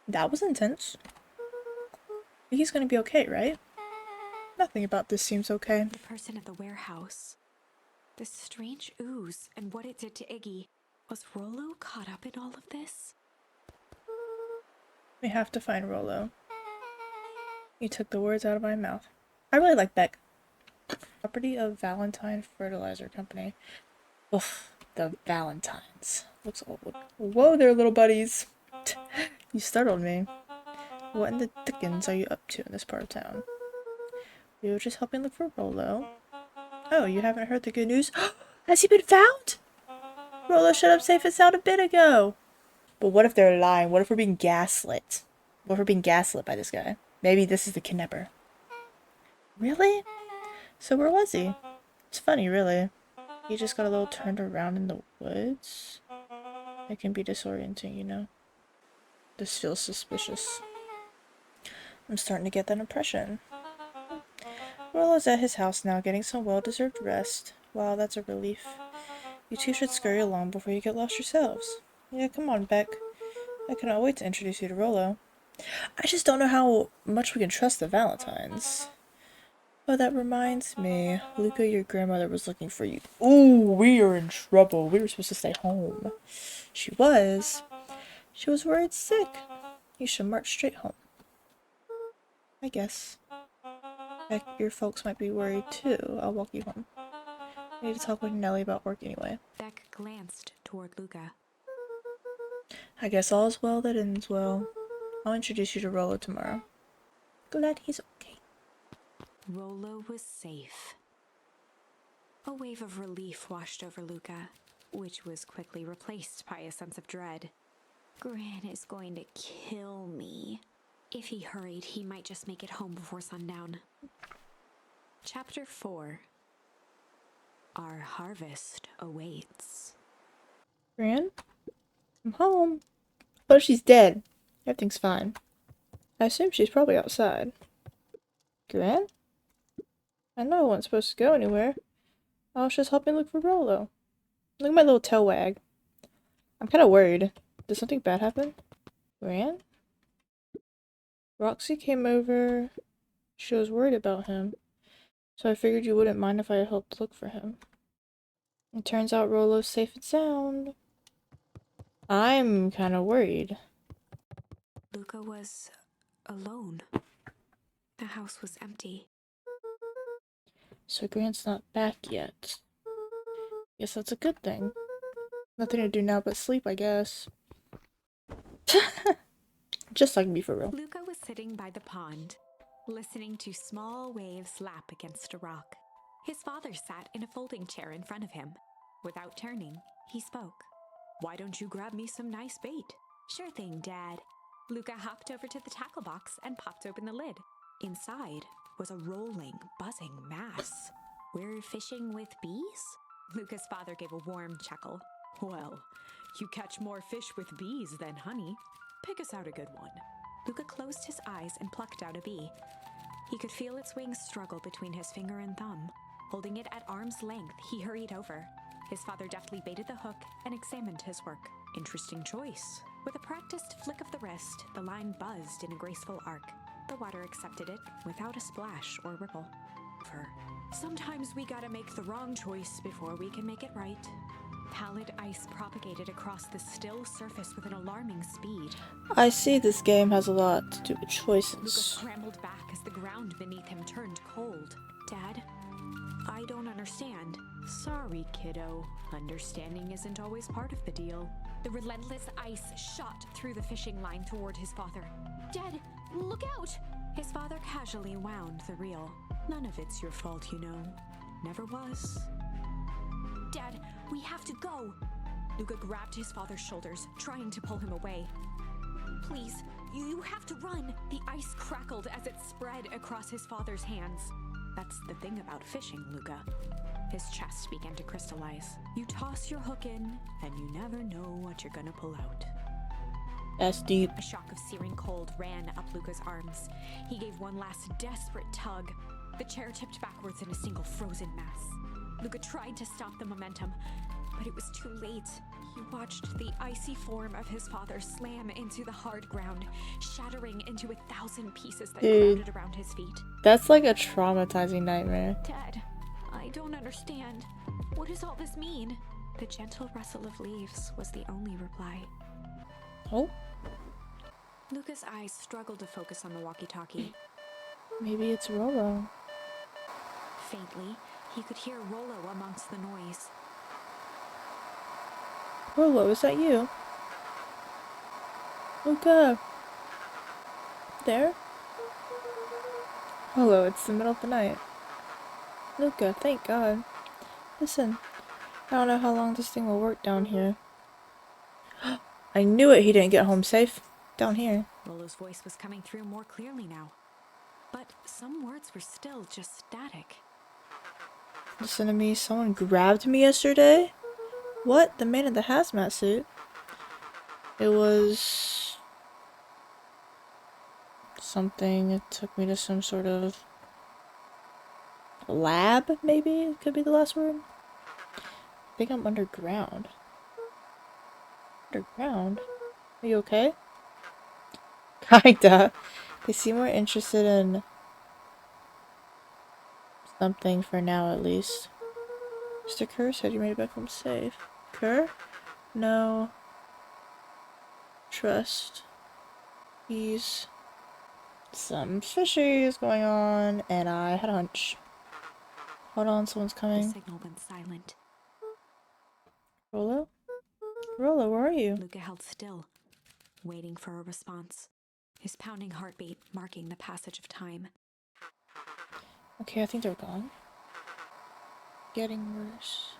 That was intense. He's gonna be okay, right? Nothing about this seems okay. The person at the warehouse. This strange ooze and what it did to Iggy. Was Rollo caught up in all of this? We have to find Rollo. You took the words out of my mouth. I really like Beck. Property of Valentine Fertilizer Company. Oof, the Valentines. Looks old. Whoa there, little buddies. You startled me. What in the dickens are you up to in this part of town? We were just helping look for Rollo. Oh, you haven't heard the good news? Has he been found? Rollo showed up safe and sound a bit ago. But what if they're lying? What if we're being gaslit? What if we're being gaslit by this guy? Maybe this is the kidnapper. Really? So where was he? It's funny, really. He just got a little turned around in the woods. It can be disorienting, you know. This feels suspicious. I'm starting to get that impression. Rollo's at his house now, getting some well-deserved rest. Wow, that's a relief. You two should scurry along before you get lost yourselves. Yeah, come on, Beck. I cannot wait to introduce you to Rollo. I just don't know how much we can trust the Valentines. Oh, that reminds me. Luca, your grandmother was looking for you. Ooh, we are in trouble. We were supposed to stay home. She was. She was worried sick. You should march straight home. I guess. Heck, your folks might be worried too. I'll walk you home. I need to talk with Nellie about work anyway. Beck glanced toward Luca. I guess all is well that ends well. I'll introduce you to Rollo tomorrow. Glad he's okay. Rollo was safe. A wave of relief washed over Luca, which was quickly replaced by a sense of dread. Gran is going to kill me. If he hurried, he might just make it home before sundown. Chapter 4. Our harvest awaits. Gran? I'm home. What if she's dead? Everything's fine. I assume she's probably outside. Gran? I know I wasn't supposed to go anywhere. I was just helping look for Rollo. Look at my little tail wag. I'm kind of worried. Did something bad happen? Gran? Roxy came over. She was worried about him. So I figured you wouldn't mind if I helped look for him. It turns out Rollo's safe and sound. I'm kind of worried. Luca was alone. The house was empty. So Grant's not back yet. Guess that's a good thing. Nothing to do now but sleep, I guess. Just like me for real. Luca was sitting by the pond, listening to small waves lap against a rock. His father sat in a folding chair in front of him. Without turning, he spoke. "Why don't you grab me some nice bait?" "Sure thing, Dad." Luca hopped over to the tackle box and popped open the lid. Inside was a rolling, buzzing mass. "We're fishing with bees?" Luca's father gave a warm chuckle. "Well, you catch more fish with bees than honey. Pick us out a good one." Luca closed his eyes and plucked out a bee. He could feel its wings struggle between his finger and thumb. Holding it at arm's length, he hurried over. His father deftly baited the hook and examined his work. "Interesting choice." With a practiced flick of the wrist, the line buzzed in a graceful arc. The water accepted it without a splash or ripple. "Sometimes we gotta make the wrong choice before we can make it right." Pallid ice propagated across the still surface with an alarming speed. I see this game has a lot to do with Luca choices. scrambled back as the ground beneath him turned cold. "Dad, I don't understand." "Sorry, kiddo. Understanding isn't always part of the deal." The relentless ice shot through the fishing line toward his father. "Dad, look out!" His father casually wound the reel. "None of it's your fault, you know. Never was." "Dad, we have to go." Luca grabbed his father's shoulders, trying to pull him away. "Please, you have to run." The ice crackled as it spread across his father's hands. "That's the thing about fishing, Luca." His chest began to crystallize. "You toss your hook in, and you never know what you're gonna pull out." That's deep. A shock of searing cold ran up Luca's arms. He gave one last desperate tug. The chair tipped backwards in a single frozen mass. Luca tried to stop the momentum, but it was too late. He watched the icy form of his father slam into the hard ground, shattering into 1,000 pieces that Dude. crowded around his feet. That's like a traumatizing nightmare. Dad, I don't understand. What does all this mean? The gentle rustle of leaves was the only reply. Oh, Luca's eyes struggled to focus on the walkie-talkie. maybe it's Rolo. Faintly, he could hear Rollo amongst the noise. Rolo, is that you? Luca! There? Hello, it's the middle of the night. Luca, thank God. Listen, I don't know how long this thing will work down here. I knew it, he didn't get home safe. Down here. Rollo's voice was coming through more clearly now. But some words were still just static. Listen to me, someone grabbed me yesterday? What? The man in the hazmat suit? It was... something. It took me to some sort of... lab, maybe? It could be the last word. I think I'm underground. Underground? Are you okay? Kinda. They seem more interested in... something for now, at least. Mr. Kerr said you made it back home safe. Kerr? No. Trust. He's... some fishy is going on, and I had a hunch. Hold on, someone's The coming. signal went silent. Rolo? Rolo, where are you? Luca held still, waiting for a response, his pounding heartbeat marking the passage of time. Okay, I think they're gone. Getting worse.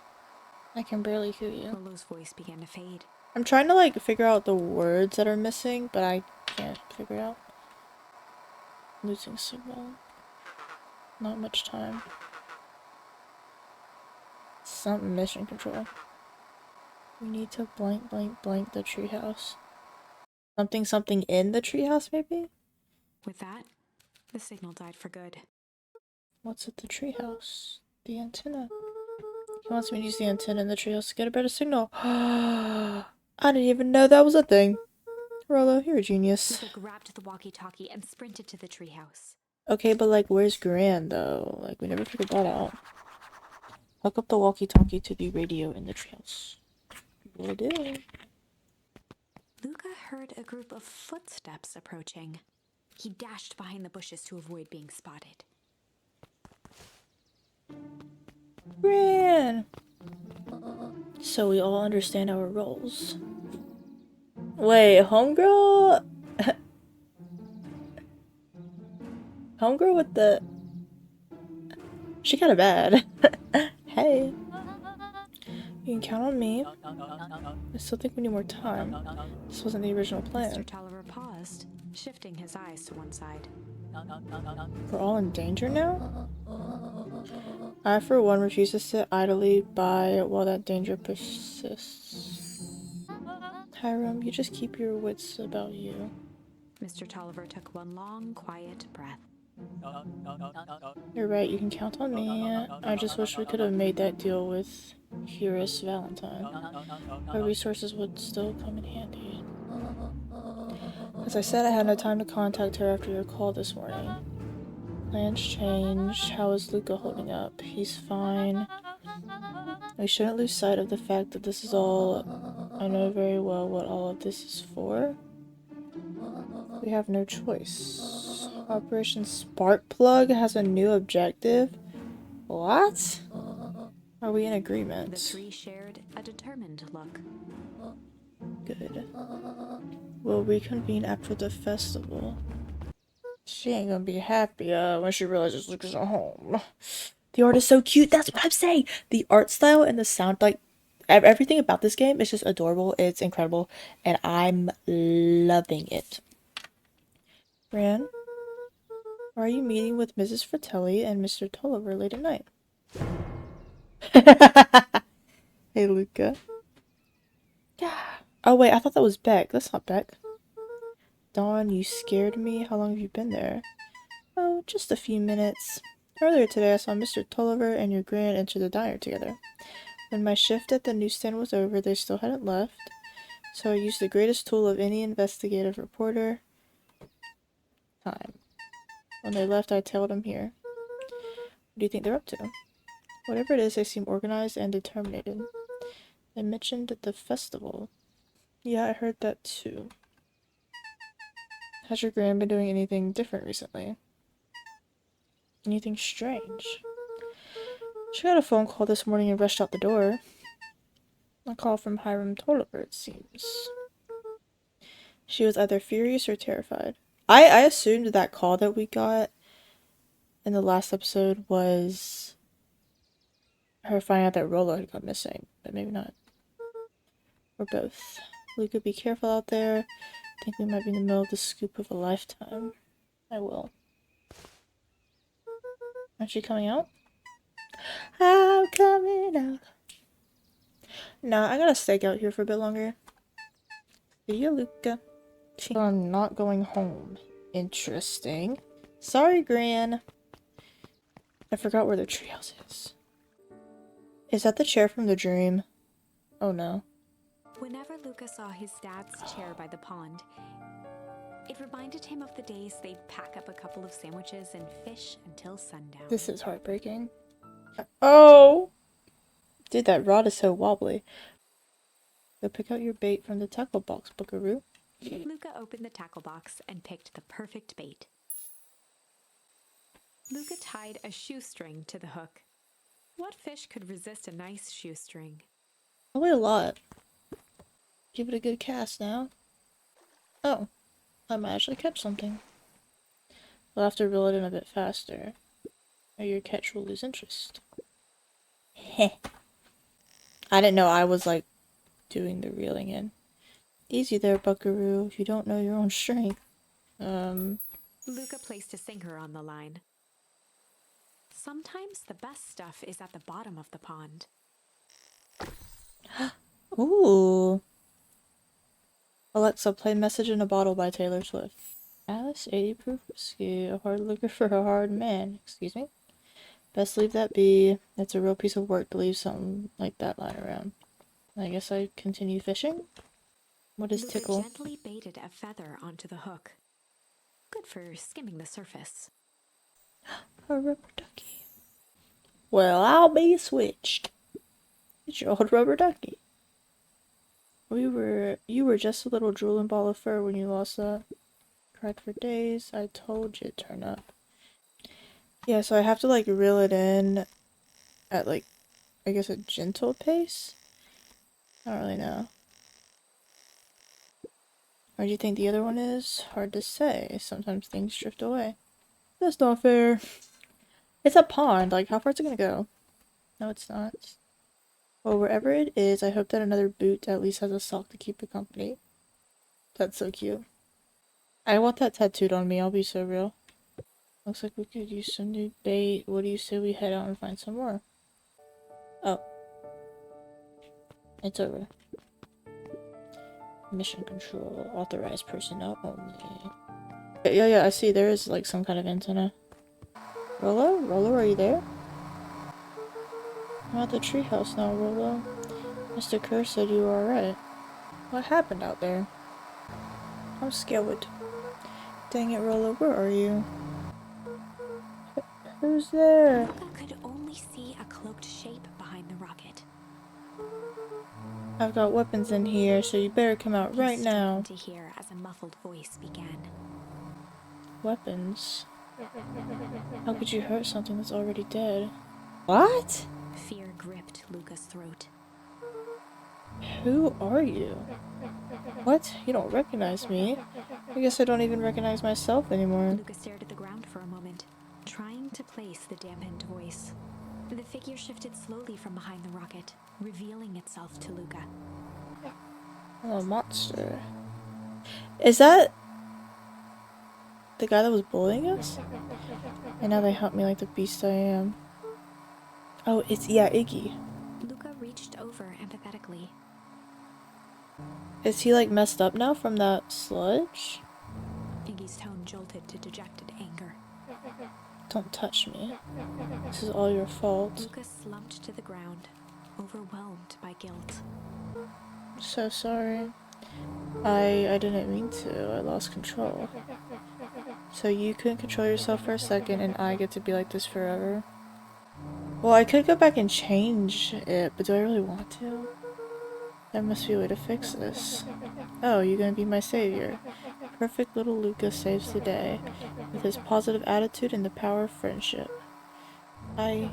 I can barely hear you. Rollo's voice began to fade. I'm trying to, like, figure out the words that are missing, but I can't figure it out. Losing signal. Not much time. Something mission control. We need to blank, blank, blank the treehouse. Something in the treehouse, maybe? With that, the signal died for good. What's at the treehouse? The antenna. He wants me to use the antenna in the treehouse to get a better signal. I didn't even know that was a thing. Rolo, you're a genius. Luca grabbed the walkie-talkie and sprinted to the treehouse. Okay, but like, where's Gran, though? Like, we never figured that out. Hook up the walkie-talkie to the radio in the treehouse. Will do. Luca heard a group of footsteps approaching. He dashed behind the bushes to avoid being spotted. Gran! So we all understand our roles. Wait, homegirl? Homegirl with the... She kinda bad. Hey. You can count on me. I still think we need more time. This wasn't the original Mr. plan. Tolliver paused, shifting his eyes to one side. We're all in danger now? I, for one, refuse to sit idly by while that danger persists. Hiram, you just keep your wits about you. Mr. Tolliver took one long, quiet breath. You're right, you can count on me. I just wish we could have made that deal with Eurus Valentine. Our resources would still come in handy. As I said, I had no time to contact her after your call this morning. Plans changed. How is Luca holding up? He's fine. We shouldn't lose sight of the fact that this is all... I know very well what all of this is for. We have no choice. Operation Sparkplug has a new objective? What? Are we in agreement? The three shared a determined look. Good. We'll reconvene after the festival. She ain't gonna be happy when she realizes Luca's at home. The art is so cute. That's what I'm saying. The art style and the sound, like, everything about this game is just adorable. It's incredible. And I'm loving it. Fran, are you meeting with Mrs. Fratelli and Mr. Tolliver late at night? Hey, Luca. Oh, wait, I thought that was Beck. That's not Beck. Dawn, you scared me. How long have you been there? Oh, just a few minutes. Earlier today, I saw Mr. Tolliver and your Gran enter the diner together. When my shift at the newsstand was over, they still hadn't left, so I used the greatest tool of any investigative reporter, time. When they left, I tailed them here. What do you think they're up to? Whatever it is, they seem organized and determined. They mentioned the festival. Yeah, I heard that too. Has your grand been doing anything different recently? Anything strange? She got a phone call this morning and rushed out the door. A call from Hiram Tolliver, it seems. She was either furious or terrified. I assumed that call that we got in the last episode was her finding out that Rolo had gone missing, but maybe not. Or both. Luca, be careful out there. I think we might be in the middle of the scoop of a lifetime. I will. Aren't you coming out? I'm coming out. Nah, I gotta stake out here for a bit longer. See ya, Luca. I'm not going home. Interesting. Sorry, Gran. I forgot where the treehouse is. Is that the chair from the dream? Oh no. Whenever Luca saw his dad's chair by the pond, it reminded him of the days they'd pack up a couple of sandwiches and fish until sundown. This is heartbreaking. Oh! Dude, that rod is so wobbly. Go pick out your bait from the tackle box, Buckaroo. Luca opened the tackle box and picked the perfect bait. Luca tied a shoestring to the hook. What fish could resist a nice shoestring? Probably a lot. Give it a good cast now. Oh, I might actually catch something. We'll have to reel it in a bit faster, or your catch will lose interest. Heh. I didn't know I was, like, doing the reeling in. Easy there, Buckaroo, if you don't know your own strength. Luca placed a sinker on the line. Sometimes the best stuff is at the bottom of the pond. Ooh. Alexa, play Message in a Bottle by Taylor Swift. Alice, 80 proof whiskey, a hard liquor for a hard man. Excuse me? Best leave that be. It's a real piece of work to leave something like that lying around. I guess I continue fishing? What is Luca tickle? gently baited a feather onto the hook. Good for skimming the surface. A rubber ducky. Well, I'll be switched. It's your old rubber ducky. You were just a little drooling ball of fur when you lost that. Cried for days. I told you to turn up. Yeah, so I have to, like, reel it in at, like, I guess a gentle pace? I don't really know. Where do you think the other one is? Hard to say. Sometimes things drift away. That's not fair. It's a pond. Like, how far is it gonna go? No, it's not. Well, wherever it is, I hope that another boot at least has a sock to keep it company. That's so cute. I want that tattooed on me, I'll be so real. Looks like we could use some new bait. What do you say we head out and find some more? Oh. It's over. Mission control. Authorized personnel only. Yeah, I see. There is, like, some kind of antenna. Rolo? Rolo, are you there? I'm at the treehouse now, Rolo. Mr. Kerr said you were alright. What happened out there? I'm scared. Dang it, Rolo, where are you? Who's there? Luca could only see a cloaked shape behind the rocket. I've got weapons in here, so you better come out right now. To hear as a muffled voice began. Weapons? How could you hurt something that's already dead? What? Fear gripped Luca's throat. Who are you? What? You don't recognize me? I guess I don't even recognize myself anymore. Luca stared at the ground for a moment, trying to place the dampened voice. The figure shifted slowly from behind the rocket, revealing itself to Luca. I'm a monster. Is that the guy that was bullying us? And now they hunt me like the beast I am. Oh, yeah, Iggy. Luca reached over empathetically. Is he, like, messed up now from that sludge? Iggy's tone jolted to dejected anger. Don't touch me. This is all your fault. Luca slumped to the ground, overwhelmed by guilt. So sorry. I didn't mean to. I lost control. So you couldn't control yourself for a second and I get to be like this forever? Well, I could go back and change it, but do I really want to? There must be a way to fix this. Oh, you're gonna be my savior. Perfect little Luca saves the day with his positive attitude and the power of friendship. None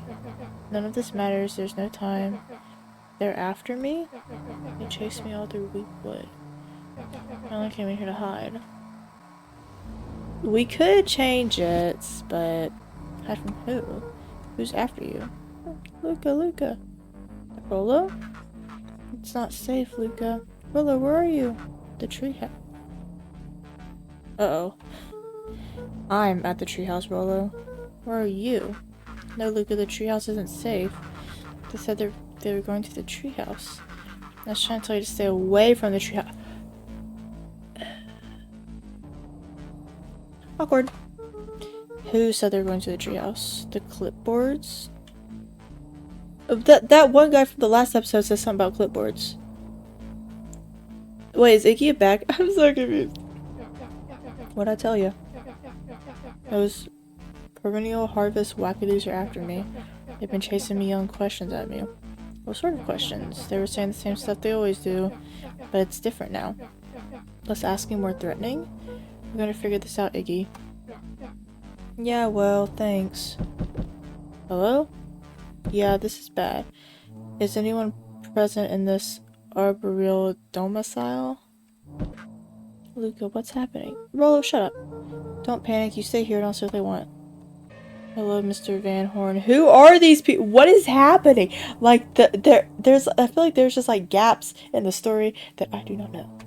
of this matters. There's no time. They're after me? They chased me all through Weepwood. I only came in here to hide. We could change it, but hide from who? Who's after you? Luca. Rollo? It's not safe, Luca. Rollo, where are you? The treehouse. Uh-oh. I'm at the treehouse, Rollo. Where are you? No, Luca, the treehouse isn't safe. They said they were going to the treehouse. I was trying to tell you to stay away from the treehouse. Awkward. Who said they were going to the treehouse? The clipboards? That one guy from the last episode said something about clipboards. Wait, is Iggy back? I'm so confused. What'd I tell you? Those perennial harvest wackadoos are after me. They've been chasing me yelling questions at me. What sort of questions? They were saying the same stuff they always do, but it's different now. Less asking, more threatening? We're gonna figure this out, Iggy. Yeah, well, thanks. Hello? Yeah, this is bad. Is anyone present in this arboreal domicile? Luca, what's happening? Rollo, shut up. Don't panic, you stay here and I'll see what they want. Hello, Mr. Van Horn. Who are these people? What is happening? Like, there's I feel like there's just like gaps in the story that I do not know.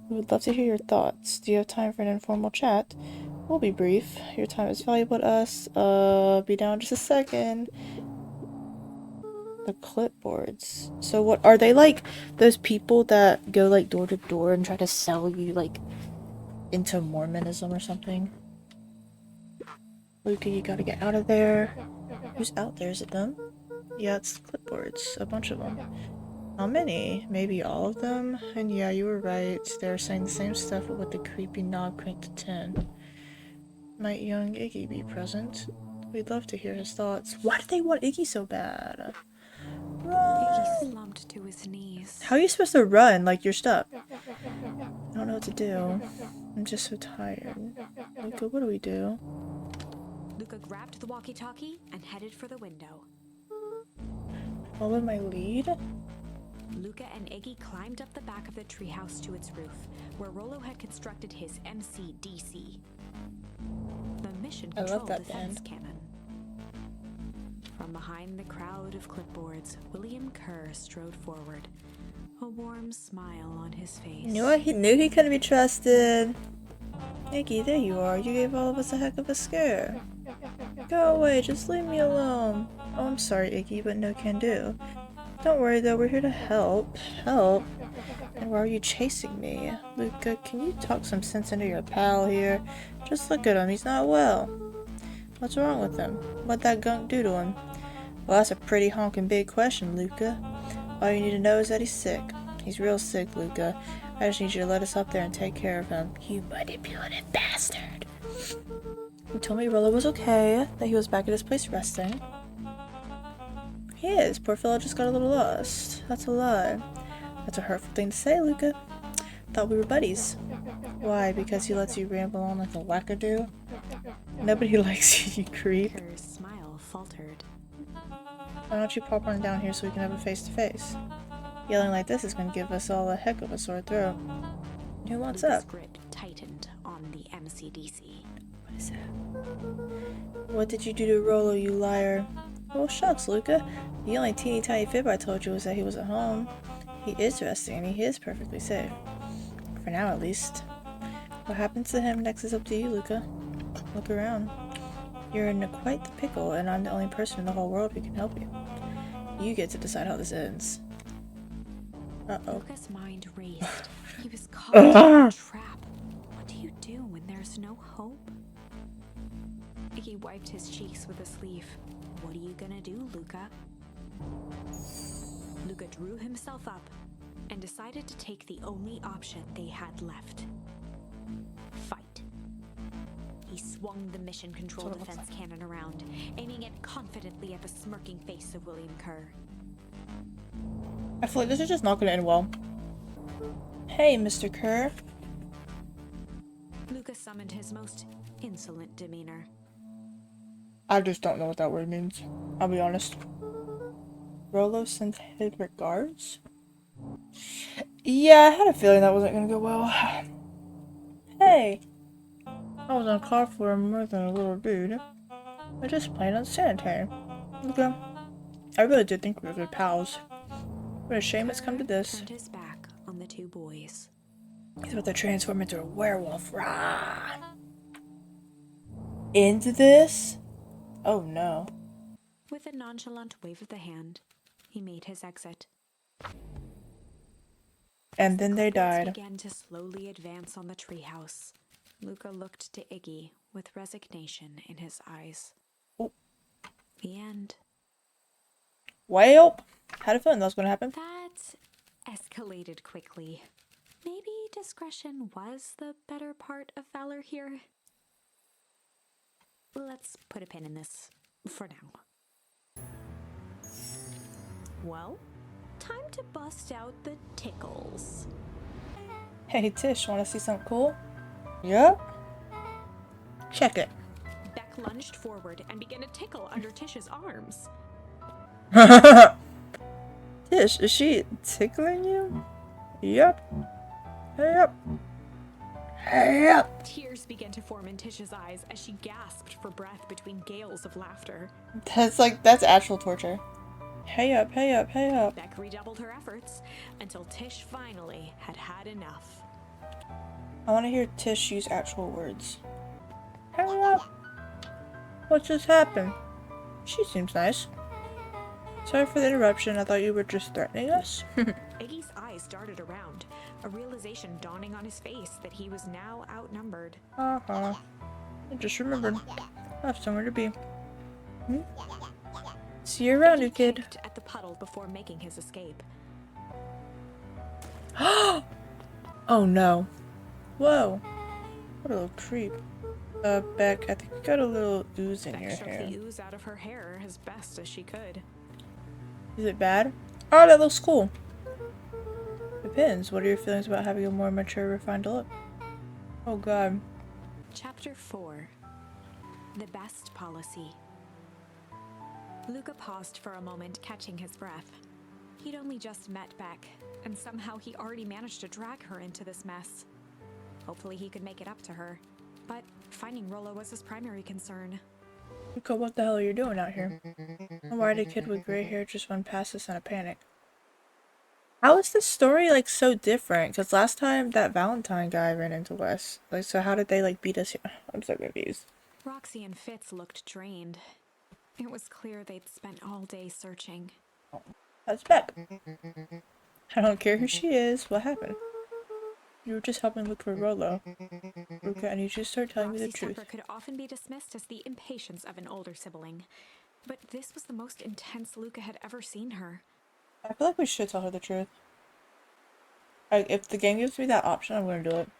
We would love to hear your thoughts. Do you have time for an informal chat? We'll be brief. Your time is valuable to us. Be down just a second. The clipboards. So what are they, like those people that go like door to door and try to sell you like into Mormonism or something? Luca, you gotta get out of there. Who's out there? Is it them? Yeah, it's clipboards. A bunch of them. How many? Maybe all of them? And yeah, you were right. They're saying the same stuff but with the creepy knob cranked to 10. Might young Iggy be present? We'd love to hear his thoughts. Why do they want Iggy so bad? Iggy slumped to his knees. How are you supposed to run? Like, you're stuck. I don't know what to do. I'm just so tired. Luca, what do we do? Luca grabbed the walkie-talkie and headed for the window. Follow my lead? Luca and Iggy climbed up the back of the treehouse to its roof, where Rollo had constructed his MCDC. The mission control defense cannon. From behind the crowd of clipboards, William Kerr strode forward, a warm smile on his face. You know what? He knew he couldn't be trusted. Iggy, there you are. You gave all of us a heck of a scare. Go away, just leave me alone. Oh, I'm sorry, Iggy, but no can do. Don't worry though, we're here to help. Help? And why are you chasing me? Luca, can you talk some sense into your pal here? Just look at him, he's not well. What's wrong with him? What'd that gunk do to him? Well, that's a pretty honking big question, Luca. All you need to know is that he's sick. He's real sick, Luca. I just need you to let us up there and take care of him. You manipulative bastard. You told me Rollo was okay, that he was back at his place resting. He is. Poor fellow just got a little lost. That's a lie. That's a hurtful thing to say, Luca. Thought we were buddies. Why? Because he lets you ramble on like a wackadoo? Nobody likes you, you creep. Kerr's smile faltered. Why don't you pop on down here so we can have a face-to-face? Yelling like this is going to give us all a heck of a sore throat. Who wants Luca's up? grip tightened on the MCDC. What is that? What did you do to Rollo, you liar? Well, shucks, Luca. The only teeny tiny fib I told you was that he was at home. He is resting and he is perfectly safe. For now, at least. What happens to him next is up to you, Luca. Look around. You're in quite the pickle, and I'm the only person in the whole world who can help you. You get to decide how this ends. Uh-oh. Luca's mind raced. He was caught in a trap. What do you do when there's no hope? Iggy wiped his cheeks with a sleeve. What are you gonna do, Luca? Luca drew himself up and decided to take the only option they had left. Fight. He swung the mission control That's what it defense cannon around, aiming it confidently at the smirking face of William Kerr. I feel like this is just not gonna end well. Hey, Mr. Kerr. Luca summoned his most insolent demeanor. I just don't know what that word means. I'll be honest. Rolo sent his regards? Yeah, I had a feeling that wasn't gonna go well. Hey. I was on call for more than a little dude. I just plain unsanitary. Okay. I really did think we were good pals. What a shame it's come to this. Turned his back on the two boys. He's about to transform into a werewolf. Rah! Into this? Oh no. With a nonchalant wave of the hand, he made his exit. And then they Couples died. began to slowly advance on the treehouse. Luca looked to Iggy with resignation in his eyes. Oh. The end. Well, had a feeling that was gonna happen. That escalated quickly. Maybe discretion was the better part of valor here. Let's put a pin in this for now. Well, time to bust out the tickles. Hey Tish, wanna see something cool? Yup. Check it. Beck lunged forward and began to tickle under Tish's arms. Tish, is she tickling you? Yup. Hey up. Hey up. Tears began to form in Tish's eyes as she gasped for breath between gales of laughter. That's actual torture. Hey up, hey up, hey up. Beck redoubled her efforts until Tish finally had had enough. I want to hear Tish use actual words. Hey up. What just happened? She seems nice. Sorry for the interruption. I thought you were just threatening us. Iggy's eyes darted around, a realization dawning on his face that he was now outnumbered. I just remembered. I have somewhere to be. See you around, new Iggy kid. kicked at the puddle before making his escape. Oh no. Whoa. What a little creep. Beck, I think you got a little ooze in Beck your shook hair. the ooze out of her hair as best as she could. Is it bad? Oh, that looks cool. Depends. What are your feelings about having a more mature, refined look? Oh god. Chapter 4. The Best Policy. Luca paused for a moment, catching his breath. He'd only just met Beck, and somehow he already managed to drag her into this mess. Hopefully he could make it up to her, but finding Rolo was his primary concern. Luca, what the hell are you doing out here? And why did a kid with gray hair just run past us in a panic? How is this story, like, so different? Because last time that Valentine guy ran into us. Like, so how did they, like, beat us here? I'm so confused. Roxy and Fitz looked drained. It was clear they'd spent all day searching. That's Beck. I don't care who she is. What happened? You were just helping look for Rolo. Luca, I need you to start telling me the Roxy's truth. temper could often be dismissed as the impatience of an older sibling, but this was the most intense Luca had ever seen her. I feel like we should tell her the truth. Like, if the game gives me that option, I'm gonna do it.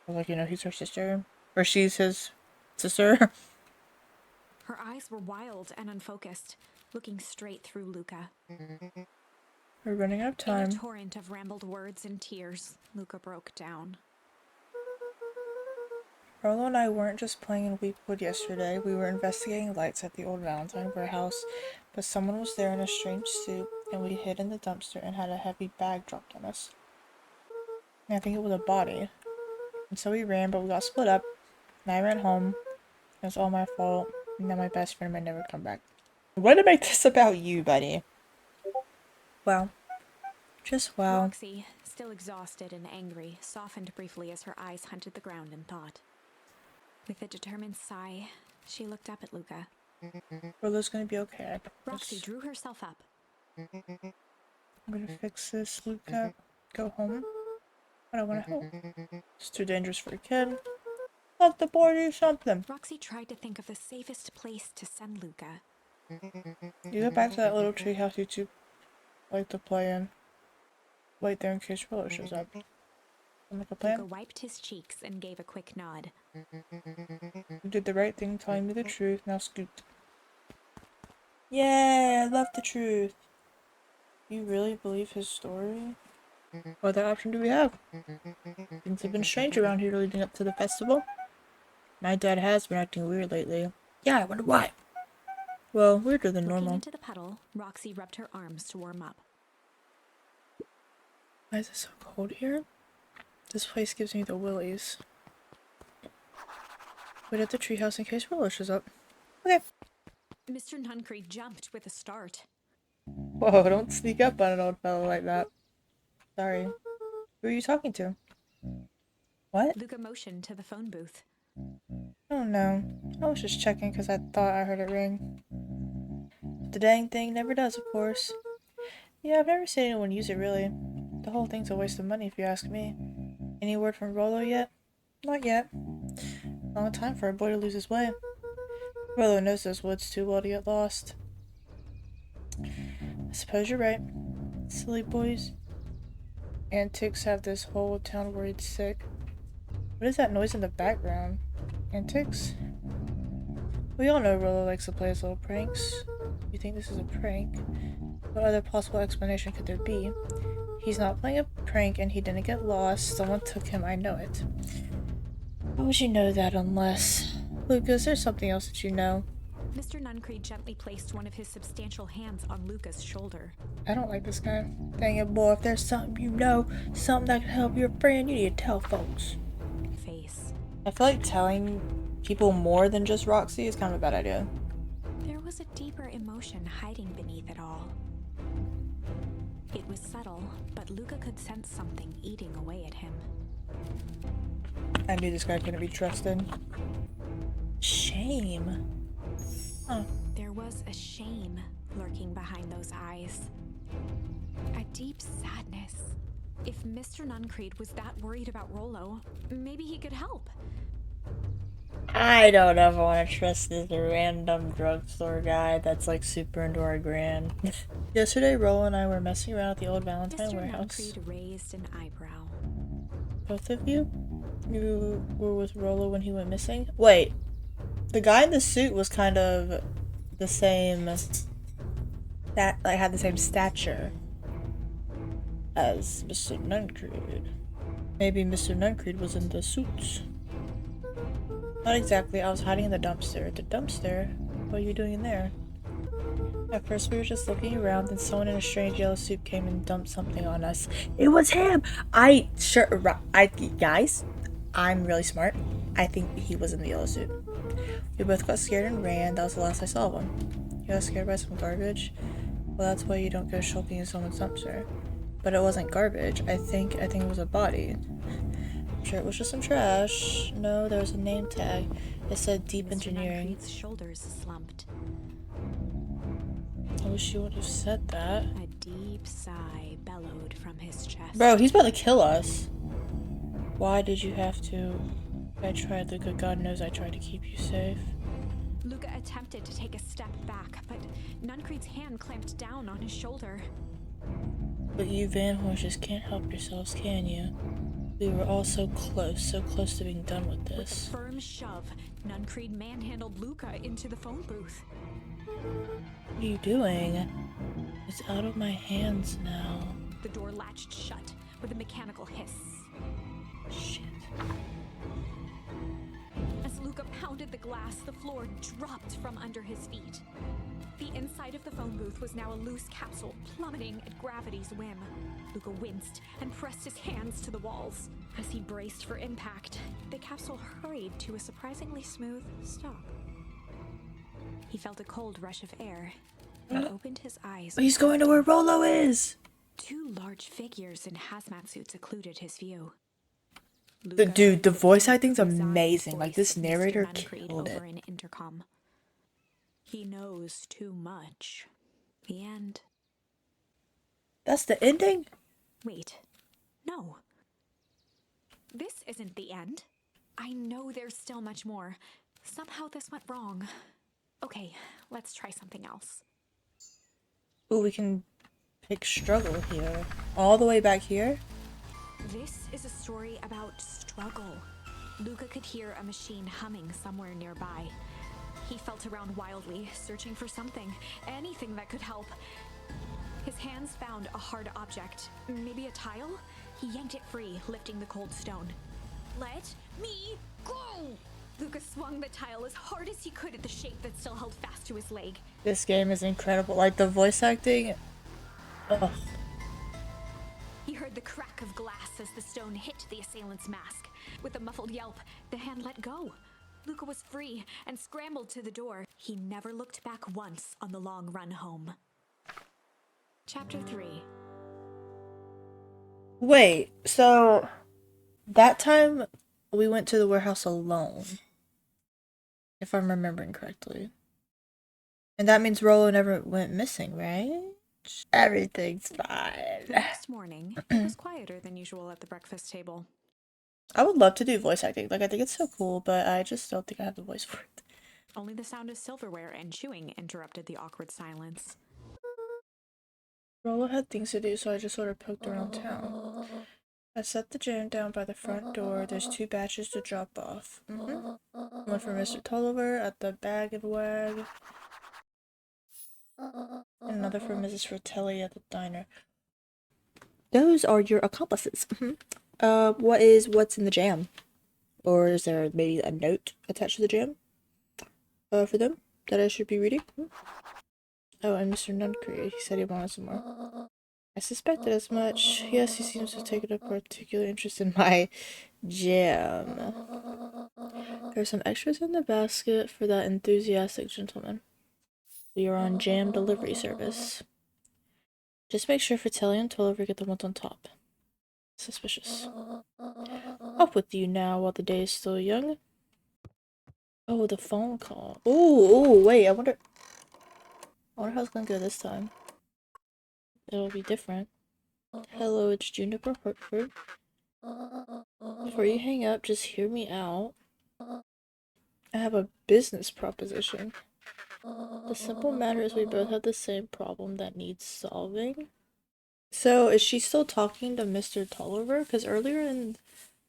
Like, you know, he's her sister. Or she's his sister. Her eyes were wild and unfocused, looking straight through Luca. We're running out of In a time. torrent of rambled words and tears, Luca broke down. Rolo and I weren't just playing in Weepwood yesterday. We were investigating lights at the old Valentine warehouse, but someone was there in a strange suit, and we hid in the dumpster and had a heavy bag dropped on us. And I think it was a body. And so we ran, but we got split up, and I ran home. It was all my fault, and then my best friend might never come back. Way to make this about you, buddy. Wow. Just wow. Roxy, still exhausted and angry, softened briefly as her eyes hunted the ground in thought. With a determined sigh, she looked up at Luca. Rolo's gonna be okay. I promise. Roxy drew herself up. I'm gonna fix this, Luca. Go home. I don't wanna help. It's too dangerous for a kid. Let the boy do something. Roxy tried to think of the safest place to send Luca. You go back to that little treehouse YouTube like to play in. Wait there in case Willow shows up. Make a Luca plan? wiped his cheeks and gave a quick nod. You did the right thing telling me the truth, now scoot. Yeah, I love the truth. You really believe his story? What other option do we have? Things have been strange around here leading up to the festival. My dad has been acting weird lately. Yeah, I wonder why. Well, weirder than Looking normal. into the puddle, Roxy rubbed her arms to warm up. Why is it so cold here? This place gives me the willies. Wait at the treehouse in case Willow shows up. Okay. Mr. Nuncreed jumped with a start. Whoa, don't sneak up on an old fellow like that. Sorry. Who are you talking to? What? Luca motioned to the phone booth. Oh no. I was just checking because I thought I heard it ring. The dang thing never does, of course. Yeah, I've never seen anyone use it really. The whole thing's a waste of money if you ask me. Any word from Rollo yet? Not yet. Long time for a boy to lose his way. Rollo knows those woods too well to get lost. I suppose you're right. Silly boys. Antics have this whole town worried sick. What is that noise in the background? Antics? We all know Rollo likes to play his little pranks. You think this is a prank? What other possible explanation could there be? He's not playing a prank and he didn't get lost. Someone took him, I know it. How would you know that unless... Lucas, there's something else that you know. Mr. Nuncreed gently placed one of his substantial hands on Luca's shoulder. I don't like this guy. Dang it, boy, if there's something you know, something that can help your friend, you need to tell folks. Face. I feel like telling people more than just Roxy is kind of a bad idea. There was a deeper emotion hiding beneath it all. It was subtle, but Luca could sense something eating away at him. I knew this guy couldn't be trusted. Shame. Huh. There was a shame lurking behind those eyes. A deep sadness. If Mr. Nuncreed was that worried about Rollo, maybe he could help. I don't know if I want to trust this random drugstore guy that's like super into our grand. Yesterday, Rollo and I were messing around at the old Valentine Mr. warehouse. Nuncreed raised an eyebrow. Both of you? You were with Rollo when he went missing? Wait, the guy in the suit was kind of the same, that like had the same stature as Mr. Nuncreed. Maybe Mr. Nuncreed was in the suits. Not exactly, I was hiding in the dumpster. The dumpster? What are you doing in there? At first we were just looking around, then someone in a strange yellow suit came and dumped something on us. It was him! Guys, I'm really smart. I think he was in the yellow suit. We both got scared and ran. That was the last I saw of him. You got scared by some garbage? Well, that's why you don't go shulking in someone's dumpster. But it wasn't garbage. I think it was a body. I'm sure it was just some trash. No, there was a name tag. It said Deep Mr. Engineering. Nuncreed's shoulders slumped. I wish you would have said that. A deep sigh bellowed from his chest. Bro, he's about to kill us. Why did you have to? I tried, Luca. God knows I tried to keep you safe. Luca attempted to take a step back, but Nuncreed's hand clamped down on his shoulder. But you Van Horses can't help yourselves, can you? We were all so close to being done with With a this. firm shove, Nuncreed manhandled Luca into the phone booth. What are you doing? It's out of my hands now. The door latched shut with a mechanical hiss. Shit. As Luca pounded the glass, the floor dropped from under his feet. The inside of the phone booth was now a loose capsule plummeting at gravity's whim. Luca winced and pressed his hands to the walls. As he braced for impact, the capsule hurried to a surprisingly smooth stop. He felt a cold rush of air and opened his eyes. He's going to where Rollo is! Two large figures in hazmat suits occluded his view. The dude, the voice acting's Resigned amazing. Like, this voice of Mr. narrator Nuncreed killed it. over an intercom. He knows too much. The end. That's the ending? Wait. No. This isn't the end. I know there's still much more. Somehow this went wrong. Okay, let's try something else. Ooh, we can pick struggle here. All the way back here? This is a story about struggle. Luca could hear a machine humming somewhere nearby. He felt around wildly, searching for something, anything that could help. His hands found a hard object, maybe a tile? He yanked it free, lifting the cold stone. Let me go! Luca swung the tile as hard as he could at the shape that still held fast to his leg. This game is incredible. Like, the voice acting... Ugh. He heard the crack of glass as the stone hit the assailant's mask. With a muffled yelp, the hand let go. Luca was free and scrambled to the door. He never looked back once on the long run home. Chapter 3. Wait, so... That time, we went to the warehouse alone. If I'm remembering correctly. And that means Rolo never went missing, right? Everything's fine. The next morning, it was quieter than usual at the breakfast table. I would love to do voice acting. Like, I think it's so cool, but I just don't think I have the voice for it. Only the sound of silverware and chewing interrupted the awkward silence. Rolo had things to do, so I just sort of poked around town. I set the jam down by the front door. There's 2 batches to drop off. One for Mr. Tolliver at the Bag and Wag. And another for Mrs. Fratelli at the diner. Those are your accomplices. What's in the jam? Or is there maybe a note attached to the jam? For them that I should be reading? Oh, and Mr. Nuncreate. He said he wanted some more. I suspected as much. Yes, he seems to have taken a particular interest in my jam. There's some extras in the basket for that enthusiastic gentleman. We are on jam delivery service. Just make sure Fratelli and Tolliver get the ones on top. Suspicious. Up with you now while the day is still young. Oh, the phone call. Ooh, wait, I wonder how it's gonna go this time. It'll be different. Hello, it's Juniper Hartford. Before you hang up, just hear me out. I have a business proposition. The simple matter is we both have the same problem that needs solving. So, is she still talking to Mr. Tolliver? Because earlier in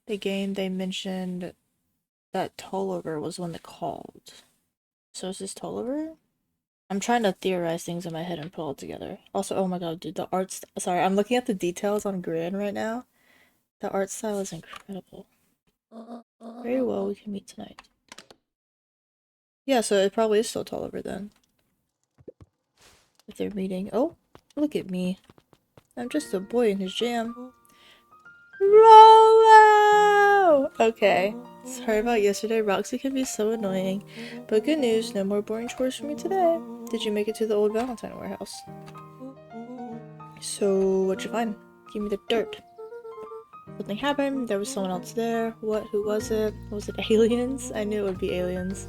the game, they mentioned that Tolliver was the one that called. So is this Tolliver? I'm trying to theorize things in my head and put it all together. Also, oh my god, dude, the art's... Sorry, I'm looking at the details on Gran right now. The art style is incredible. Very well, we can meet tonight. Yeah, so it probably is still Tolliver then. If they're meeting. Oh, look at me. I'm just a boy in his jam. Rolo! Okay. Sorry about yesterday. Roxy can be so annoying. But good news, no more boring chores for me today. Did you make it to the old Valentine warehouse? So, what'd you find? Give me the dirt. Something happened. There was someone else there. What? Who was it? Was it aliens? I knew it would be aliens.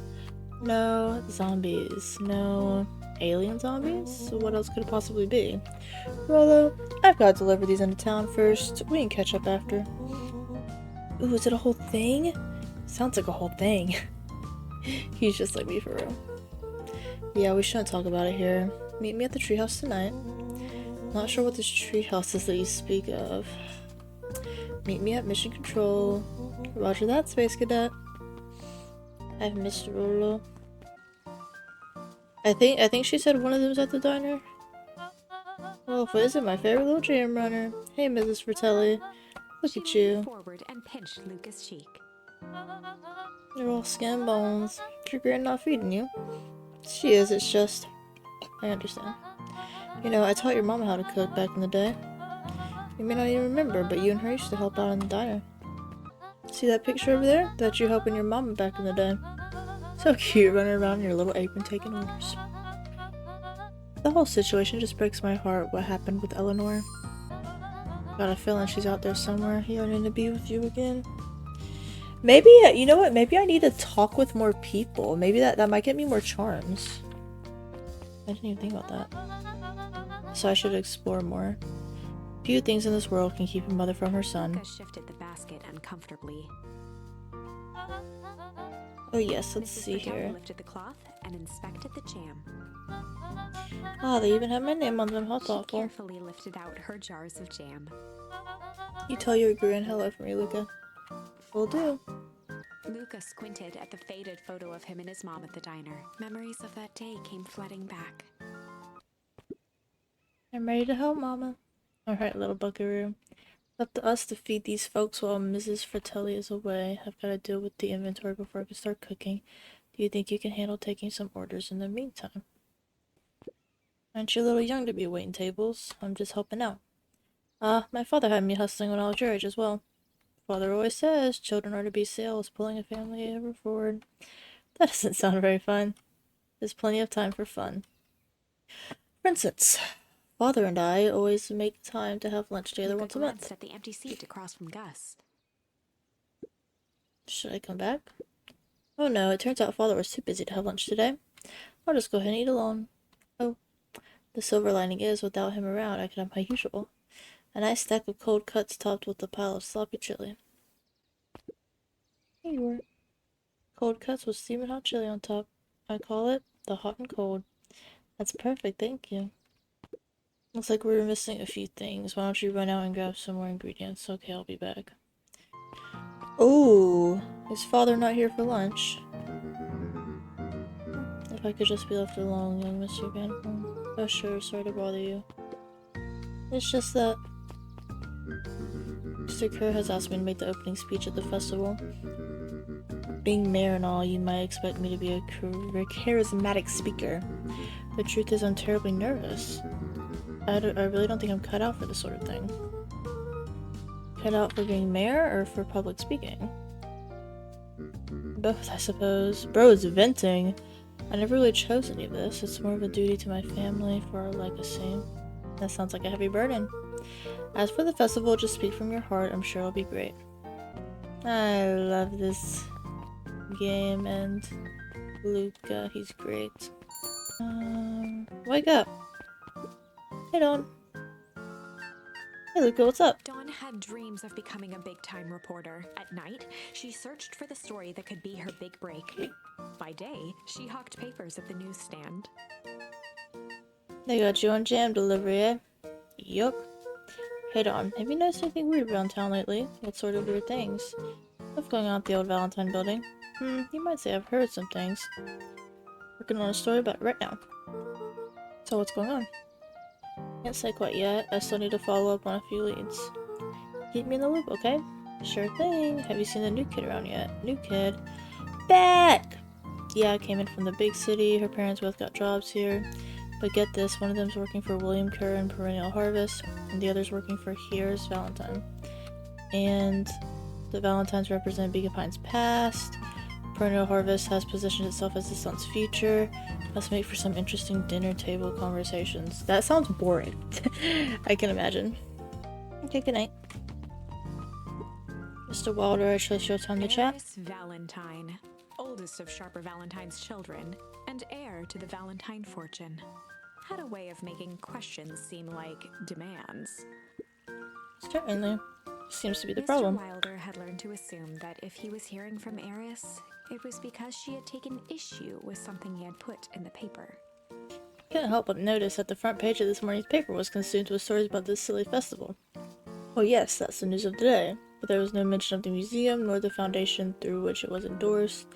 No. Zombies. No. Alien zombies? So what else could it possibly be? Rolo, I've got to deliver these into town first. We can catch up after. Ooh, is it a whole thing? Sounds like a whole thing. He's just like me for real. Yeah, we shouldn't talk about it here. Meet me at the treehouse tonight. Not sure what this treehouse is that you speak of. Meet me at Mission Control. Roger that, Space Cadet. I've missed Rolo. I think she said one of them's at the diner. Well, if it isn't my favorite little jam runner. Hey, Mrs. Fratelli. Look at She you. leaned forward and pinched Luca's cheek. You're all skin and bones. Is your grand not feeding you? She is, it's just... I understand. You know, I taught your mama how to cook back in the day. You may not even remember, but you and her used to help out in the diner. See that picture over there? That's you helping your mama back in the day. So cute, running around in your little apron taking orders. The whole situation just breaks my heart, what happened with Eleanor. Got a feeling she's out there somewhere, yearning to be with you again. Maybe, you know what, maybe I need to talk with more people. Maybe that might get me more charms. I didn't even think about that. So I should explore more. Few things in this world can keep a mother from her son. Luca shifted the basket uncomfortably. Oh yes, let's Mrs. see Fratelli here. lifted the cloth and inspected the jam. Ah, they even have my name on them. How She thoughtful. carefully lifted out her jars of jam. You tell your grand hello for me, Luca. Will do. Luca squinted at the faded photo of him and his mom at the diner. Memories of that day came flooding back. I'm ready to help, Mama. Alright, little buckaroo. Up to us to feed these folks while Mrs. Fratelli is away. I've got to deal with the inventory before I can start cooking. Do you think you can handle taking some orders in the meantime? Aren't you a little young to be waiting tables? I'm just helping out. My father had me hustling when I was your age as well. Father always says children are to be sails pulling a family ever forward. That doesn't sound very fun. There's plenty of time for fun. For instance, Father and I always make time to have lunch together Luca once a month. glanced at the empty seat across from Gus. Should I come back? Oh no, it turns out Father was too busy to have lunch today. I'll just go ahead and eat alone. Oh, the silver lining is, without him around, I could have my usual. A nice stack of cold cuts topped with a pile of sloppy chili. Here you are. Cold cuts with steaming hot chili on top. I call it the hot and cold. That's perfect, thank you. Looks like we were missing a few things. Why don't you run out and grab some more ingredients? Okay, I'll be back. Oh, is Father not here for lunch? If I could just be left alone, young Mr. Van Horn. Oh sure, sorry to bother you. It's just that Mr. Kerr has asked me to make the opening speech at the festival. Being mayor and all, you might expect me to be a charismatic speaker. The truth is I'm terribly nervous. I really don't think I'm cut out for this sort of thing. Cut out for being mayor or for public speaking? Both, I suppose. Bro is venting. I never really chose any of this. It's more of a duty to my family for our legacy. That sounds like a heavy burden. As for the festival, just speak from your heart. I'm sure it'll be great. I love this game and Luca. He's great. Wake up. Hey, Dawn. Hey, Luca, what's up? Dawn had dreams of becoming a big-time reporter. At night, she searched for the story that could be her big break. By day, she hawked papers at the newsstand. They got you on jam delivery, eh? Yup. Hey, Dawn, have you noticed anything weird around town lately? What sort of weird things? What's going on at the old Valentine building? You might say I've heard some things. Working on a story about it right now. So what's going on? Can't say quite yet. I still need to follow up on a few leads. Keep me in the loop, okay? Sure thing. Have you seen the new kid around yet? New kid? Beck! Yeah, I came in from the big city. Her parents both got jobs here. But get this, one of them's working for William Kerr and Perennial Harvest, and the other's working for Here's Valentine. And the Valentines represent Beacon Pines' past. Perennial Harvest has positioned itself as the sun's future. Must make for some interesting dinner table conversations. That sounds boring. I can imagine. Okay, good night. Mr. Wilder, I trust your time to chat. Eris Valentine, oldest of Sharper Valentine's children, and heir to the Valentine fortune, had a way of making questions seem like demands. Certainly. Seems to be the Mr. problem. Wilder had learned to assume that if he was hearing from Eris, it was because she had taken issue with something he had put in the paper. Can't help but notice that the front page of this morning's paper was consumed with stories about this silly festival. Oh yes, that's the news of the day. But there was no mention of the museum, nor the foundation through which it was endorsed.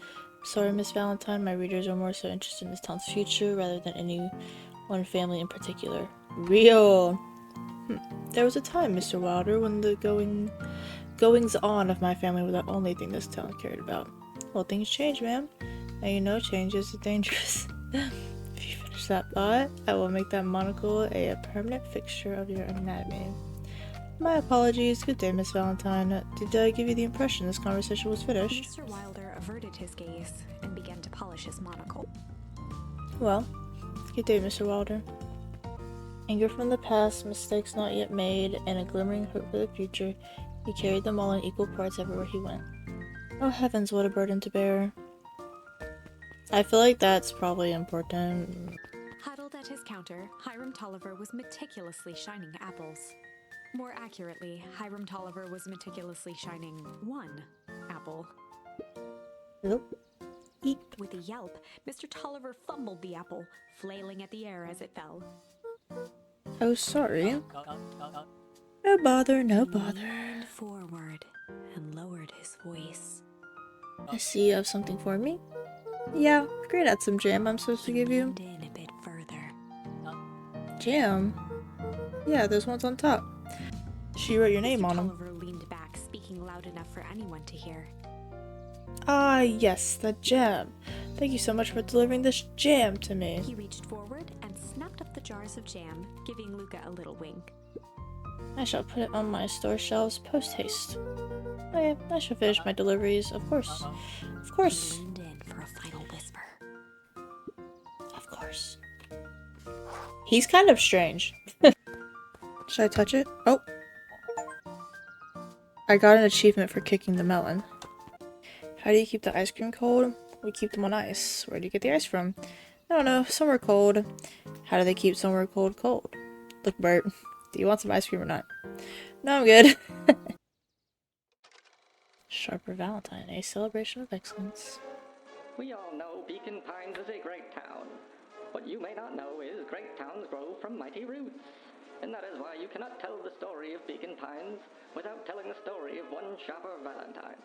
Sorry, Miss Valentine, my readers are more so interested in this town's future rather than any one family in particular. Real! There was a time, Mr. Wilder, when the goings-on of my family were the only thing this town cared about. Well, things change, ma'am. And you know change is dangerous. If you finish that thought, I will make that monocle a permanent fixture of your anatomy. My apologies. Good day, Miss Valentine. Did I give you the impression this conversation was finished? Mr. Wilder averted his gaze and began to polish his monocle. Well, good day, Mr. Wilder. Anger from the past, mistakes not yet made, and a glimmering hope for the future, he carried them all in equal parts everywhere he went. Oh heavens, what a burden to bear. I feel like that's probably important. Huddled at his counter, Hiram Tolliver was meticulously shining apples. More accurately, Hiram Tolliver was meticulously shining one apple. Nope. Eat. With a yelp, Mr. Tolliver fumbled the apple, flailing at the air as it fell. Oh, sorry. No bother, no He bother. leaned forward and lowered his voice. I see you have something for me. Yeah, great at some jam I'm supposed to He give you. leaned in a bit further. Jam? Yeah, those ones on top. She wrote your name Mr. on them. Tolliver leaned back, speaking loud enough for anyone to hear. Ah, yes, the jam. Thank you so much for delivering this jam to me. He reached forward and snapped up the jars of jam, giving Luca a little wink. I shall put it on my store shelves post-haste. Oh yeah, I shall finish my deliveries, of course. Of He course. leaned in for a final whisper. Of course. He's kind of strange. Should I touch it? Oh. I got an achievement for kicking the melon. How do you keep the ice cream cold? We keep them on ice. Where do you get the ice from? I don't know. Somewhere cold. How do they keep somewhere cold cold? Look, Bert. Do you want some ice cream or not? No, I'm good. Sharper Valentine, a celebration of excellence. We all know Beacon Pines is a great town. What you may not know is great towns grow from mighty roots. And that is why you cannot tell the story of Beacon Pines without telling the story of one Sharper Valentine.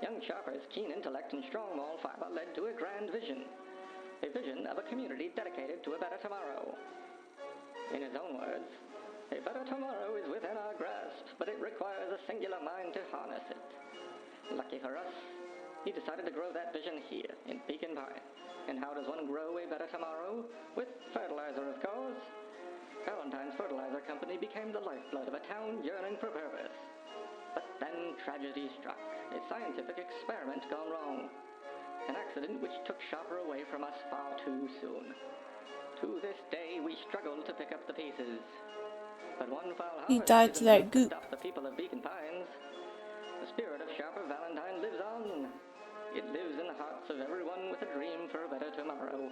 Young Sharper's keen intellect and strong moral fiber led to a grand vision. A vision of a community dedicated to a better tomorrow. In his own words, a better tomorrow is within our grasp, but it requires a singular mind to harness it. Lucky for us, he decided to grow that vision here, in Beacon Pine. And how does one grow a better tomorrow? With fertilizer, of course. Valentine's Fertilizer Company became the lifeblood of a town yearning for purpose. But then tragedy struck, a scientific experiment gone wrong. An accident which took Sharper away from us far too soon. To this day, we struggle to pick up the pieces. But one foul He harvest died to isn't that enough to goop. stop the people of Beacon Pines. The spirit of Sharper Valentine lives on. It lives in the hearts of everyone with a dream for a better tomorrow.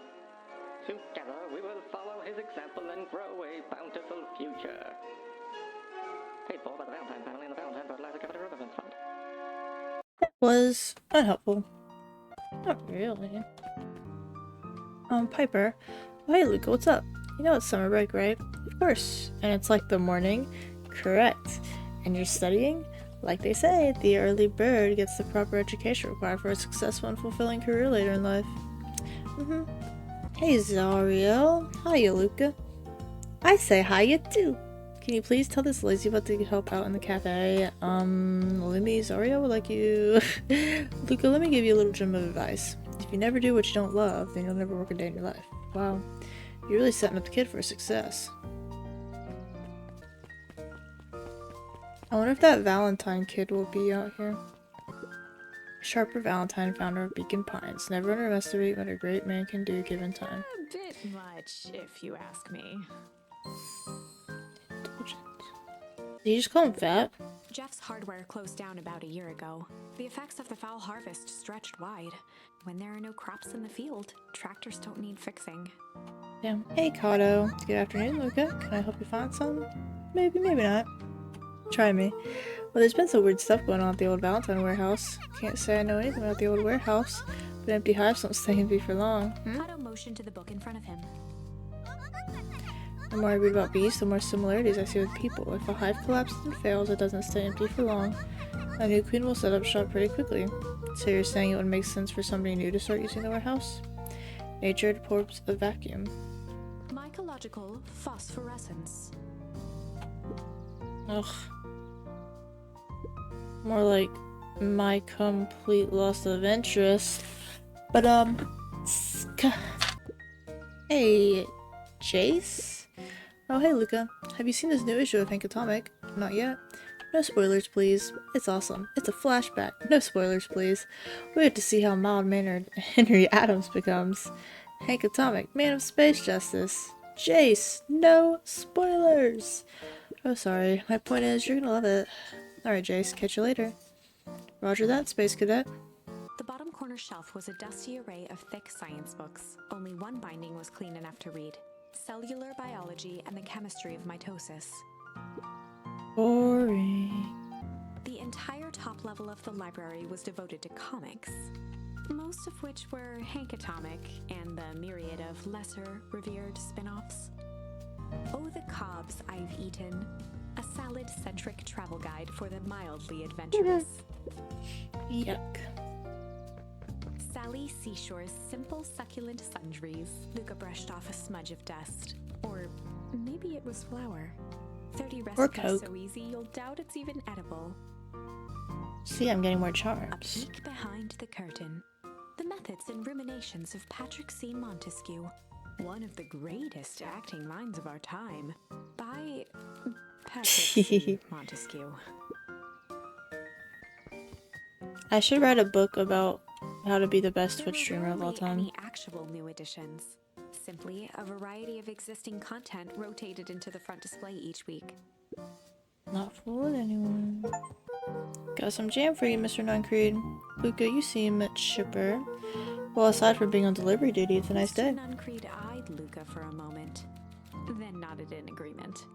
Together, we will follow his example and grow a bountiful future. Paid for by the Valentine family and the Valentine Fertilizer Company Remembrance Fund. Was unhelpful. Not really. Piper. Oh, hey, Luca, what's up? You know it's summer break, right? Of course. And it's like the morning? Correct. And you're studying? Like they say, the early bird gets the proper education required for a successful and fulfilling career later in life. Hey, Zariel. Hiya, Luca. I say hiya, too. Can you please tell this lazy butt to help out in the cafe? Lemmy, Zariel would like you... Luca, let me give you a little gem of advice. If you never do what you don't love, then you'll never work a day in your life. Wow. You're really setting up the kid for success. I wonder if that Valentine kid will be out here. Sharper Valentine, founder of Beacon Pines. Never underestimate what a great man can do given time. A bit much, if you ask me. Did you just call him fat? Jeff's hardware closed down about a year ago. The effects of the foul harvest stretched wide. When there are no crops in the field, tractors don't need fixing. Damn. Hey, Kato. Good afternoon, Luca. Can I help you find some? Maybe, maybe not. Try me. Well, there's been some weird stuff going on at the old Valentine warehouse. Can't say I know anything about the old warehouse, but empty hives don't stay empty for long. Otto motioned to the book in front of him. The more I read about bees, the more similarities I see with people. If a hive collapses and fails, it doesn't stay empty for long. A new queen will set up shop pretty quickly. So you're saying it would make sense for somebody new to start using the warehouse? Nature abhors a vacuum. Mycological phosphorescence. Ugh. More like my complete loss of interest. But, hey, Jace? Oh, hey, Luca. Have you seen this new issue of Hank Atomic? Not yet. No spoilers, please. It's awesome. It's a flashback. No spoilers, please. We have to see how mild-mannered Henry Adams becomes. Hank Atomic, man of space justice. Jace, no spoilers! Oh, sorry. My point is, you're gonna love it. Alright, Jace. Catch you later. Roger that, Space Cadet. The bottom corner shelf was a dusty array of thick science books. Only one binding was clean enough to read. Cellular Biology and the Chemistry of Mitosis. Boring. The entire top level of the library was devoted to comics. most of which were Hank Atomic and the myriad of lesser revered spin-offs. Oh, the Cobs I've Eaten, a salad-centric travel guide for the mildly adventurous. Yuck. Sally Seashore's simple succulent sundries. Luca brushed off a smudge of dust. Or maybe it was flour. 30 Or recipes Coke. so easy you'll doubt it's even edible. See, I'm getting more A charms. peek behind the curtain. The methods and ruminations of Patrick C. Montesquieu, one of the greatest acting minds of our time, by Patrick C. Montesquieu. I should write a book about how to be the best Twitch streamer of all There were time. rarely any actual new additions. Simply a variety of existing content rotated into the front display each week. Not fooling anyone. Got some jam for you, Mr. Non-Creed. Luca, you seem chipper. Well, aside from being on delivery duty, it's a nice day. Mr. Nuncreed eyed Luca for a moment, then nodded in agreement.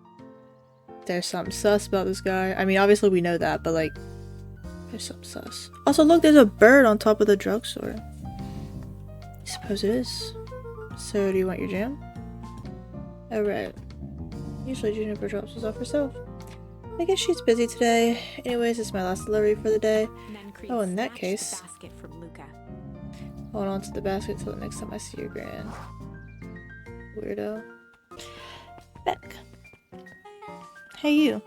There's something sus about this guy. I mean, obviously we know that, but like, there's something sus. Also, look, there's a bird on top of the drugstore. I suppose it is. So, do you want your jam? Alright. Usually Juniper drops us off herself. I guess she's busy today. Anyways, it's my last delivery for the day. Nuncreed Oh, in that snatched case. the basket from Luca. Hold on to the basket till the next time I see your grand. Weirdo. Beck. Hey, you.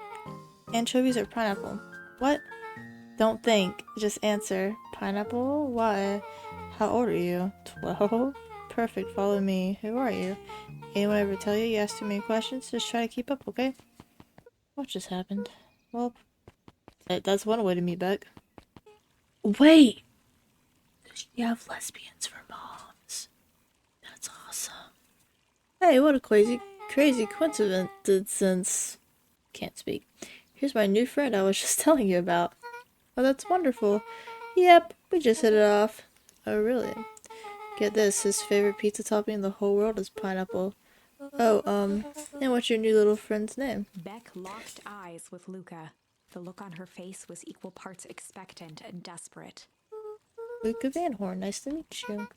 Anchovies or pineapple? What? Don't think. Just answer. Pineapple? Why? How old are you? 12? Perfect. Follow me. Who are you? Anyone ever tell you ask too many questions? Just try to keep up, okay? What just happened? Well, that's one way to meet Beck. Wait! You have lesbians for moms. That's awesome. Hey, what a crazy coincidence. Can't speak. Here's my new friend I was just telling you about. Oh, that's wonderful. Yep, we just hit it off. Oh, really? Get this, his favorite pizza topping in the whole world is pineapple. Oh, and what's your new little friend's name? Beck locked eyes with Luca. The look on her face was equal parts expectant and desperate. Luca Van Horn, nice to meet you.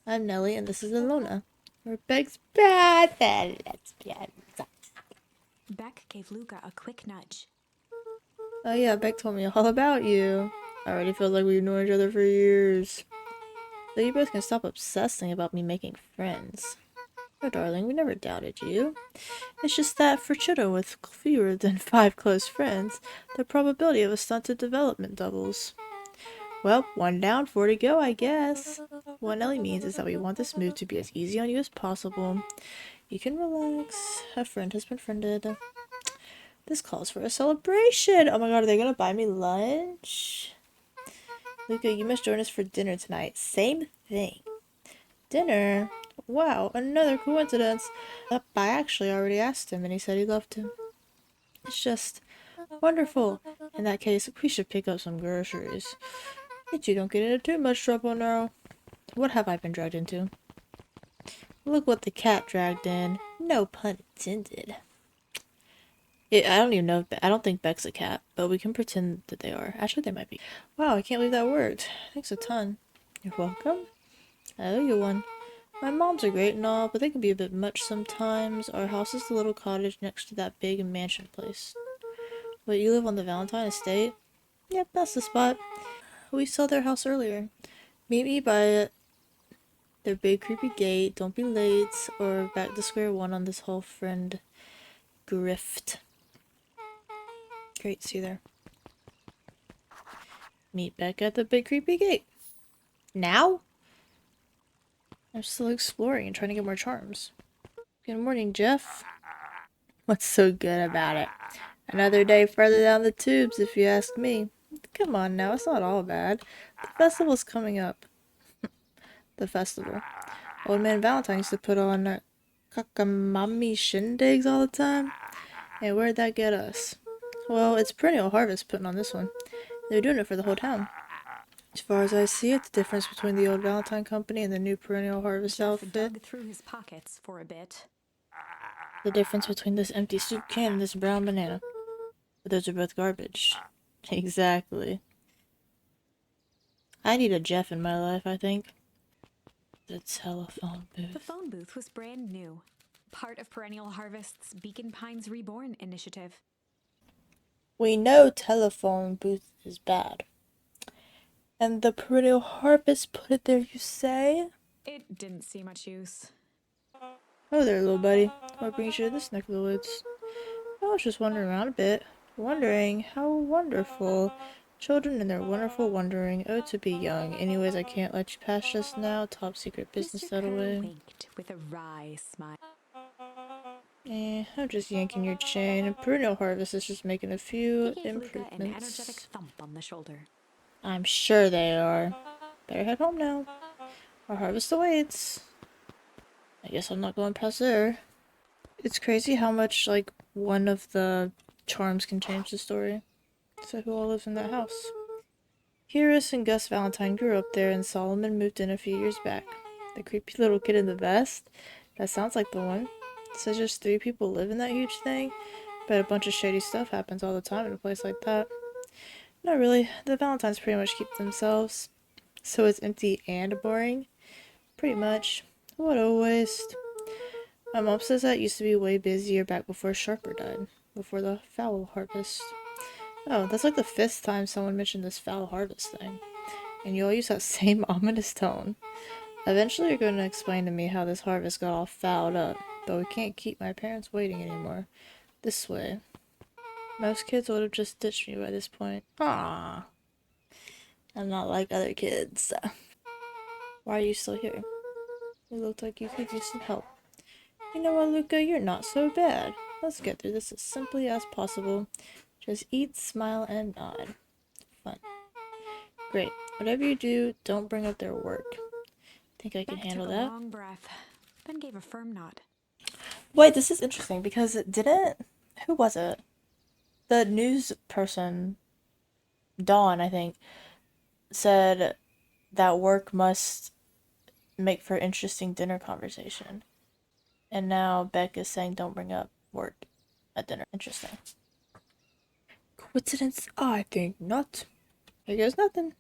I'm Nellie, and this is Ilona. We're Beck's bad lesbians. Beck gave Luca a quick nudge. Oh yeah, Beck told me all about you. I already feel like we've known each other for years. So you both can stop obsessing about me making friends. Oh darling, we never doubted you. It's just that for children with fewer than 5 close friends, the probability of a stunted development doubles. Well, 1 down, 4 to go, I guess. What Nelly means is that we want this move to be as easy on you as possible. You can relax. A friend has been friended. This calls for a celebration. Oh my god, are they gonna buy me lunch? Luca, you must join us for dinner tonight. Same thing. Dinner? Wow, another coincidence. I actually already asked him and he said he loved him. It's just wonderful. In that case, we should pick up some groceries. But you don't get into too much trouble now. What have I been dragged into? Look what the cat dragged in. No pun intended. I don't even know. I don't think Beck's a cat, but we can pretend that they are. Actually, they might be. Wow, I can't believe that worked. Thanks a ton. You're welcome. I owe you one. My moms are great and all, but they can be a bit much sometimes. Our house is the little cottage next to that big mansion place. Wait, you live on the Valentine estate? Yep, that's the spot. We saw their house earlier. Meet me by their big creepy gate. Don't be late, or back to square one on this whole friend grift. Great, see you there. Meet Beck at the big creepy gate. Now? I'm still exploring and trying to get more charms. Good morning, Jeff. What's so good about it? Another day further down the tubes, if you ask me. Come on now, it's not all bad. The festival's coming up. The festival. Old Man Valentine used to put on cockamamie shindigs all the time. And where'd that get us? Well, it's Perennial Harvest putting on this one. They're doing it for the whole town. As far as I see it, the difference between the old Valentine Company and the new Perennial Harvest Jeff outfit, dug through his pockets for a bit. the difference between this empty soup can and this brown banana. But those are both garbage. Exactly. I need a Jeff in my life, I think. The telephone booth. The phone booth was brand new, part of Perennial Harvest's Beacon Pines Reborn initiative. We know telephone booth is bad. And the Perennial Harvest put it there, you say? It didn't see much use. Oh there, little buddy. What brings you to this neck of the woods? I was just wandering around a bit, wondering how wonderful. Children and their wonderful wondering. Oh, to be young. Anyways, I can't let you pass just now. Top secret business Mr. that Kerr away. winked with a wry smile. I'm just yanking your chain. Perennial Harvest is just making a few He gave Luca an energetic improvements. thump on the shoulder. I'm sure they are. Better head home now. Our harvest awaits. I guess I'm not going past there. It's crazy how much, like, one of the charms can change the story. So who all lives in that house? Eurus and Gus Valentine grew up there, and Solomon moved in a few years back. The creepy little kid in the vest? That sounds like the one. So just 3 people live in that huge thing? But a bunch of shady stuff happens all the time in a place like that. Not really. The Valentines pretty much keep themselves. So it's empty and boring? Pretty much. What a waste. My mom says that used to be way busier back before Sharper died. Before the fowl harvest. Oh, that's like the 5th time someone mentioned this foul harvest thing. And you all use that same ominous tone. Eventually you're going to explain to me how this harvest got all fouled up, but we can't keep my parents waiting anymore. This way. Most kids would have just ditched me by this point. Ah, I'm not like other kids. Why are you still here? You look like you could use some help. You know what, Luca? You're not so bad. Let's get through this as simply as possible. Just eat, smile, and nod. Fun. Great. Whatever you do, don't bring up their work. Think I can Beck handle took a that? long breath, then gave a firm nod. Wait, this is interesting because it didn't. Who was it? The news person, Dawn, I think, said that work must make for interesting dinner conversation. And now Beck is saying don't bring up work at dinner. Interesting. Coincidence? I think not. Here goes nothing.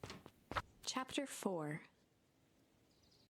Chapter 4.